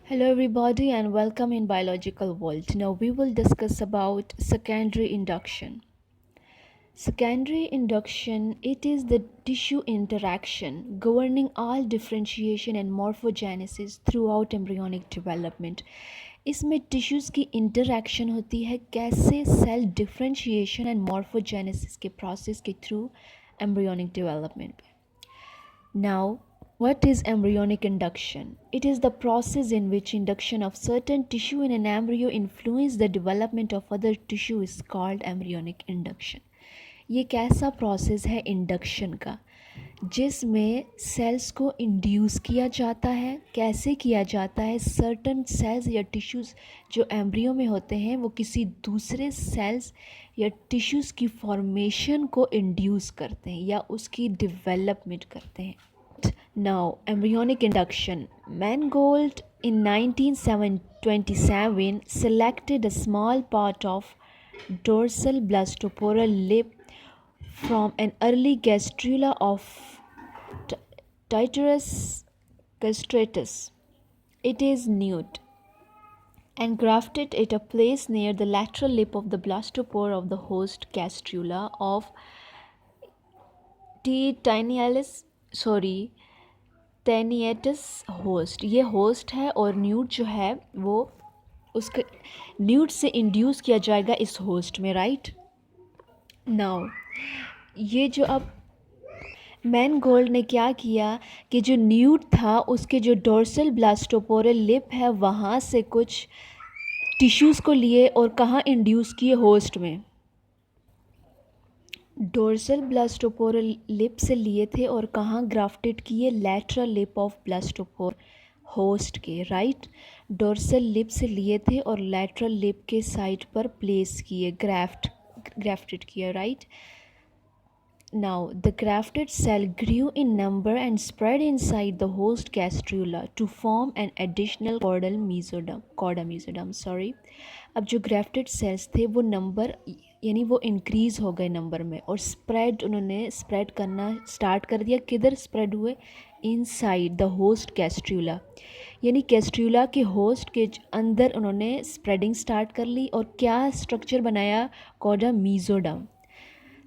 Hello everybody and welcome in biological world. Now we will discuss about secondary induction. Secondary induction, it is the tissue interaction governing all differentiation and morphogenesis throughout embryonic development. इसमें tissues की interaction होती है कैसे cell differentiation and morphogenesis के process के through embryonic development. Now, what is embryonic induction? It is the process in which induction of certain tissue in an embryo influence the development of other tissue is called embryonic induction. ये कैसा process है induction का जिसमें sales को induce किया जाता है. कैसे किया जाता है? सर्टन सेल्स या टिश्यूज़ जो एम्ब्रियो में होते हैं वो किसी दूसरे सेल्स या टिश्यूज़ की फॉर्मेशन को इंड्यूस करते हैं या उसकी डेवलपमेंट करते हैं. Now, embryonic induction. Mangold in 1927 selected a small part of dorsal blastoporal lip from an early gastrula of Tityrus castratus. It is nude and grafted at a place near the lateral lip of the blastopore of the host gastrula of टेनिएटस host. ये host है और nude जो है वो उसके nude से induce किया जाएगा इस होस्ट में, राइट. नाउ ये जो अब मैनगोल्ड ने क्या किया कि जो न्यूड था उसके जो डोर्सल ब्लास्टोपोरल लिप है वहाँ से कुछ टिश्यूज़ को लिए और कहाँ इंड्यूस किए? होस्ट में. डोर्सल ब्लास्टोपोरल लिप से लिए थे और कहाँ ग्राफ्टेड किए? Lateral lip of blastopore host के, राइट. डोर्सल लिप से लिए थे और लैटरल लिप के साइड पर प्लेस किए, ग्राफ्टेड किया, right. Now, the grafted cell grew in number and spread inside the host gastrula to form an additional cauda mesoderm. अब जो grafted cells थे वो नंबर यानी वो इंक्रीज़ हो गए नंबर में और उन्होंने स्प्रेड करना स्टार्ट कर दिया. किधर स्प्रेड हुए? इनसाइड द होस्ट गैस्ट्रूला, यानी गैस्ट्रूला के होस्ट के अंदर उन्होंने स्प्रेडिंग स्टार्ट कर ली और क्या स्ट्रक्चर बनाया? Coda mesoderm.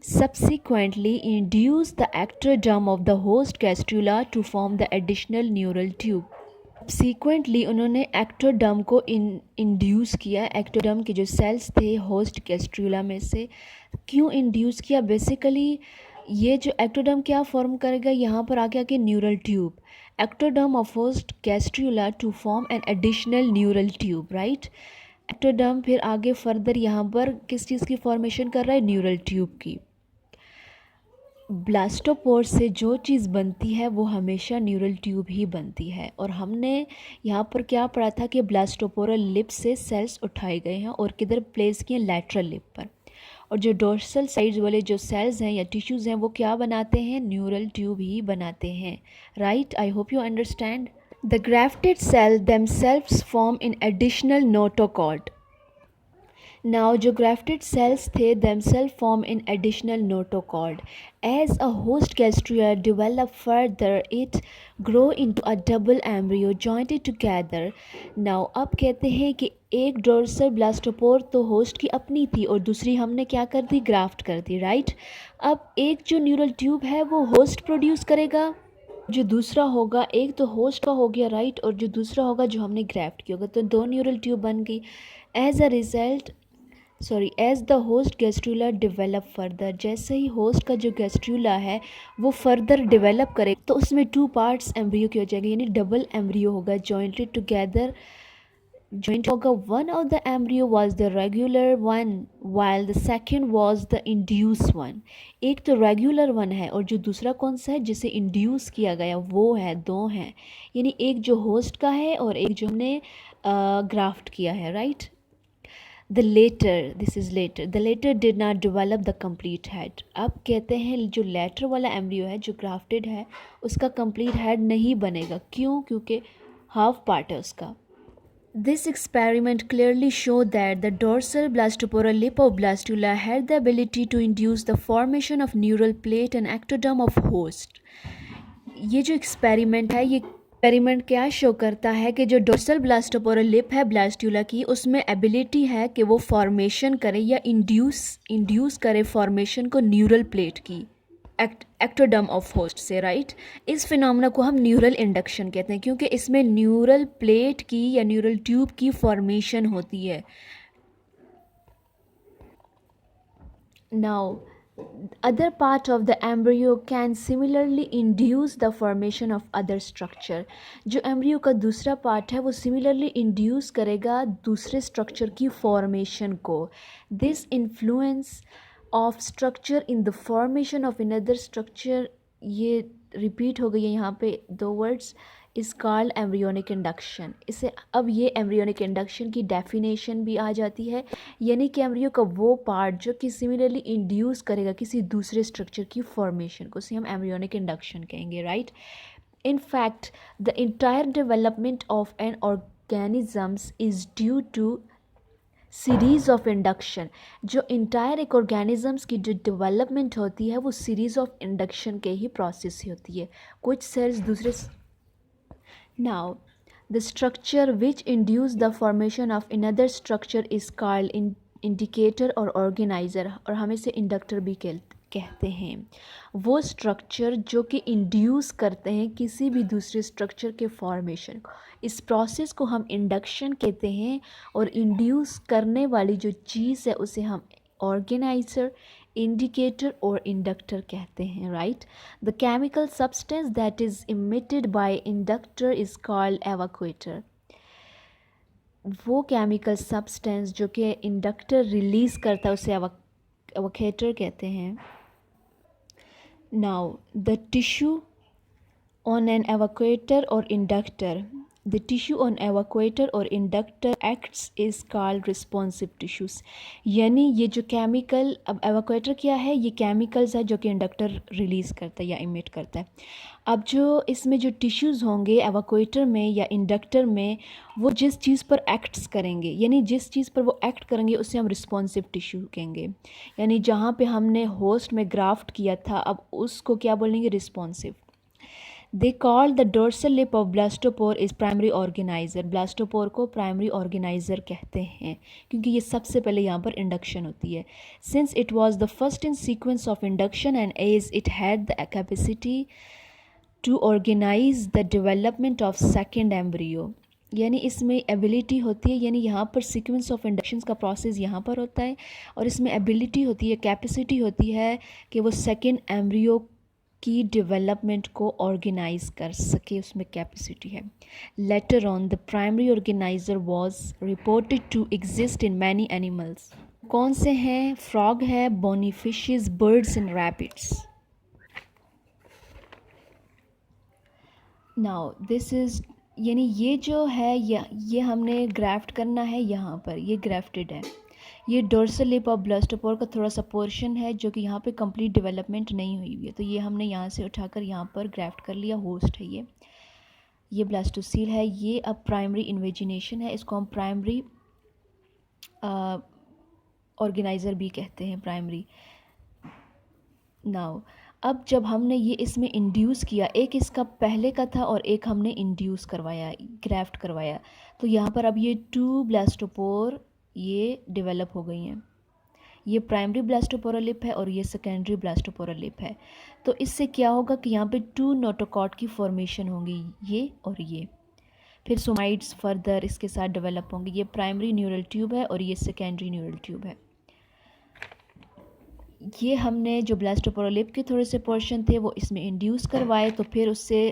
Subsequently induced the ectoderm of the host gastrula to form the additional neural tube. Subsequently उन्होंने ectoderm को इंड्यूस किया. ectoderm के जो सेल्स थे होस्ट गैस्ट्रूला में से क्यों इंड्यूस किया? बेसिकली ये जो ectoderm क्या फॉर्म करेगा? यहाँ पर आके neural tube. ectoderm of host gastrula to form an additional neural tube, right. ectoderm फिर आगे फर्दर यहाँ पर किस चीज़ की फॉर्मेशन कर रहा है? न्यूरल ट्यूब की. ब्लास्टोपोर से जो चीज़ बनती है वो हमेशा न्यूरल ट्यूब ही बनती है. और हमने यहाँ पर क्या पढ़ा था कि ब्लास्टोपोरल लिप से सेल्स उठाए गए हैं और किधर प्लेस किए? लैटरल लिप पर. और जो डोर्सल साइड्स वाले जो सेल्स हैं या टिश्यूज़ हैं वो क्या बनाते हैं? न्यूरल ट्यूब ही बनाते हैं, right. I hope you understand. The grafted cell themselves form in additional notochord. Now, जो grafted cells थे themselves form in additional notochord. As a host gastrula develop further, it grow into a double embryo jointed together. Now, अब कहते हैं कि एक dorsal blastopore तो host की अपनी थी और दूसरी हमने क्या कर दी? ग्राफ्ट कर दी, राइट. अब एक जो न्यूरल ट्यूब है वो होस्ट प्रोड्यूस करेगा, जो दूसरा होगा एक तो होस्ट का हो गया, राइट, और जो दूसरा होगा जो हमने ग्राफ्ट किया होगा, तो दो न्यूरल ट्यूब बन गई. As the host gastrula develop further, जैसे ही होस्ट का जो गैस्ट्रूला है वो फर्दर डेवलप करे तो उसमें टू पार्ट्स एम्ब्रियो की हो जाएंगे, यानी डबल एम्ब्रियो होगा, जॉइंटेड टुगेदर जॉइंट होगा. One of the embryo was the regular one while the second was the induce one. एक तो रेगुलर वन है और जो दूसरा कौन सा है जिसे इंड्यूस किया गया वो है, दो हैं, यानी एक जो होस्ट का है और एक जो हमने ग्राफ्ट किया है, right. The later did not develop the complete head. अब कहते हैं जो लेटर वाला एम्ब्रियो है जो ग्राफ्टेड है उसका कंप्लीट हेड नहीं बनेगा. क्यों? क्योंकि हाफ पार्ट है उसका. This experiment clearly showed that the dorsal blastoporal lip of blastula had the ability to induce the formation of neural plate and ectoderm of host. ये जो एक्सपेरिमेंट है ये एक्सपेरिमेंट क्या शो करता है कि जो डोर्सल ब्लास्टोपोरल लिप है ब्लास्टुला की, उसमें एबिलिटी है कि वो फॉर्मेशन करे या इंड्यूस करे फॉर्मेशन को न्यूरल प्लेट की एक्टोडर्म ऑफ होस्ट से, राइट। इस फिनोमेना को हम न्यूरल इंडक्शन कहते हैं क्योंकि इसमें न्यूरल प्लेट की या न्यूरल ट्यूब की फॉर्मेशन होती है। Now, other part of the embryo can similarly induce the formation of other structure. जो embryo का दूसरा part है वो similarly induce करेगा दूसरे structure की formation को. This influence of structure in the formation of another structure, ये repeat हो गई है यहाँ पे दो words, is called embryonic induction. इसे अब ये एम्ब्रियोनिक इंडक्शन की डेफिनेशन भी आ जाती है, यानी कि एम्ब्रियो का वो पार्ट जो कि सिमिलरली इंड्यूस करेगा किसी दूसरे स्ट्रक्चर की फॉर्मेशन को, उसे हम एम्ब्रियोनिक इंडक्शन कहेंगे, right. In fact the entire development of an organisms is due to series of induction. जो इंटायर एक ऑर्गेनिजम्स की जो डेवलपमेंट होती है वो सीरीज़ ऑफ इंडक्शन के ही प्रोसेस से होती है. कुछ सेल्स दूसरे. Now, the structure which induce the formation of another structure is called indicator or organizer, और हम इसे इंडक्टर भी कहते हैं. वो स्ट्रक्चर जो कि इंड्यूस करते हैं किसी भी दूसरे स्ट्रक्चर के फॉर्मेशन को, इस प्रोसेस को हम इंडक्शन कहते हैं. और इंड्यूस करने वाली जो चीज़ है उसे हम ऑर्गेनाइजर, इंडिकेटर और इंडक्टर कहते हैं, right. The chemical substance that is emitted by inductor is called evocator. वो केमिकल सब्सटेंस जो कि इंडक्टर रिलीज करता है उसे एवाक्वेटर कहते हैं. Now the tissue on an evocator और inductor, the tissue on evacuator और inductor acts is called responsive tissues. यानी ये जो केमिकल, अब एवाक्वेटर क्या है, ये केमिकल्स है जो कि इंडक्टर रिलीज़ करता है या इमिट करता है. अब जो इसमें जो टिश्यूज़ होंगे एवाक्वेटर में या इंडक्टर में, वो जिस चीज़ पर एक्ट्स करेंगे, यानी जिस चीज़ पर वो एक्ट करेंगे उसे हम रिस्पॉन्सिव टिश्यू कहेंगे. यानी जहाँ पे हमने होस्ट में ग्राफ्ट किया था अब उसको क्या बोलेंगे, responsive. They call the dorsal lip of blastopore is primary organizer. Blastopore को प्राइमरी ऑर्गेनाइजर कहते हैं क्योंकि ये सबसे पहले यहाँ पर इंडक्शन होती है. Since it was the first in sequence of induction and as it had the capacity to organize the development of second embryo. यानी इसमें एबिलिटी होती है, यानी यहाँ पर सीक्वेंस ऑफ इंडक्शंस का प्रोसेस यहाँ पर होता है और इसमें एबिलिटी होती है, कैपेसिटी होती है कि वो सेकेंड एम्ब्रियो की डेवलपमेंट को ऑर्गेनाइज कर सके, उसमें कैपेसिटी है. Later on the primary organiser was reported to exist in many animals. कौन से हैं, फ्रॉग है, bony fishes, birds and rabbits. Now this is, यानी ये जो है ये हमने ग्राफ्ट करना है, यहाँ पर ये ग्राफ्टेड है. ये डोर्सल लिप ऑफ ब्लास्टोपोर का थोड़ा सा पोर्शन है जो कि यहाँ पे कंप्लीट डेवलपमेंट नहीं हुई हुई है, तो ये हमने यहाँ से उठाकर यहाँ पर ग्राफ्ट कर लिया. होस्ट है ये ब्लास्टोसील है. ये अब प्राइमरी इन्वेजिनेशन है, इसको हम प्राइमरी ऑर्गेनाइज़र भी कहते हैं, प्राइमरी. नाउ अब जब हमने ये इसमें इंड्यूस किया, एक इसका पहले का था और एक हमने इंड्यूस करवाया, ग्राफ्ट करवाया, तो यहाँ पर अब ये 2 ब्लास्टोपोर ये डेवलप हो गई हैं. ये प्राइमरी ब्लास्टोपोरल लिप है और ये सेकेंडरी ब्लास्टोपोरल लिप है. तो इससे क्या होगा कि यहाँ पे 2 नोटोकॉट की फॉर्मेशन होंगी, ये और ये. फिर सोमाइड्स फर्दर इसके साथ डेवलप होंगे. ये प्राइमरी न्यूरल ट्यूब है और ये सेकेंडरी न्यूरल ट्यूब है. ये हमने जो ब्लास्टोपोरल लिप के थोड़े से पोर्शन थे वो इसमें इंड्यूस करवाए, तो फिर उससे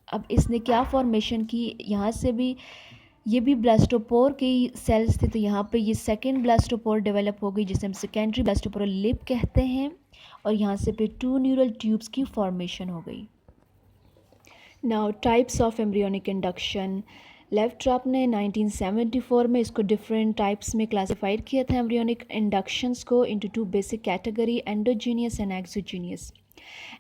अब इसने क्या फॉर्मेशन की, यहाँ से भी ये भी ब्लास्टोपोर के सेल्स थे, तो यहाँ पे ये सेकेंड ब्लास्टोपोर डेवलप हो गई जिसे हम सेकेंडरी ब्लास्टोपोरल लिप कहते हैं, और यहाँ से फिर 2 न्यूरल ट्यूब्स की फॉर्मेशन हो गई. Now types of embryonic induction. Lovtrup ने 1974 में इसको डिफरेंट टाइप्स में क्लासिफाइड किया था एम्ब्रियोनिक इंडक्शंस को into 2 basic category, endogenous and exogenous.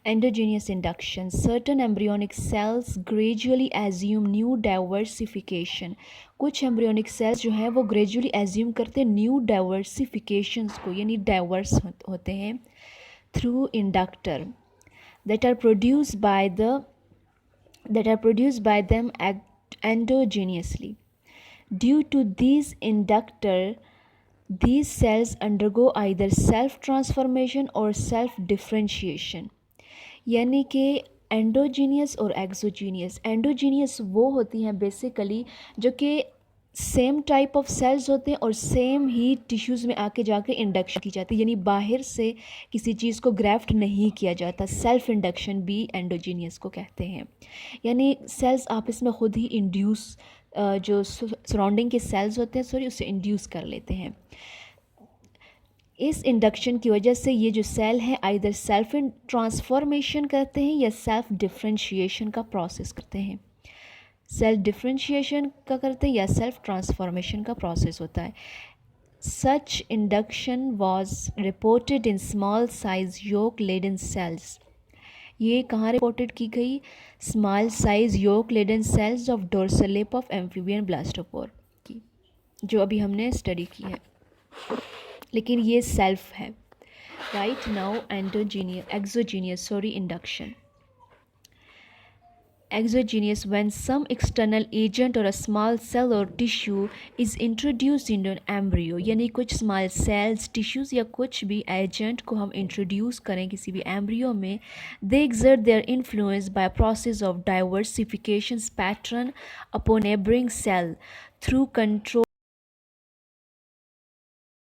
Endogenous induction. Certain embryonic cells gradually assume new diversification. कुछ embryonic cells जो हैं वो gradually assume करते हैं new diversifications को, यानी diverse होते हैं through inductor that are produced by the that are produced by them endogenously. Due to these inductor, these cells undergo either self transformation or self differentiation. यानी कि endogenous और exogenous. Endogenous वो होती हैं बेसिकली जो कि सेम टाइप ऑफ सेल्स होते हैं और सेम ही टिश्यूज़ में आके जाके इंडक्शन की जाती है, यानी बाहर से किसी चीज़ को ग्राफ्ट नहीं किया जाता। सेल्फ इंडक्शन भी एंडोजीनियस को कहते हैं, यानी सेल्स आपस में ख़ुद ही इंड्यूस जो सराउंडिंग के सेल्स होते हैं उससे इंड्यूस कर लेते हैं। इस इंडक्शन की वजह से ये जो सेल हैं आइदर सेल्फ ट्रांसफॉर्मेशन करते हैं या सेल्फ डिफरेंशिएशन का प्रोसेस करते हैं। सेल्फ डिफरेंशिएशन का करते हैं या सेल्फ ट्रांसफॉर्मेशन का प्रोसेस होता है। Such induction was reported in small size yolk laden cells. ये कहाँ रिपोर्टेड की गई? Small size yolk laden cells of dorsal lip of amphibian blastopore की, जो अभी हमने स्टडी की है, लेकिन ये सेल्फ है। Right now exogenous induction. Exogenous, when some external agent or a small cell or tissue is introduced into an embryo, यानी कुछ small cells, tissues या कुछ भी agent को हम introduce करें किसी भी embryo में, they exert their influence by a process of diversification pattern upon neighboring cell through control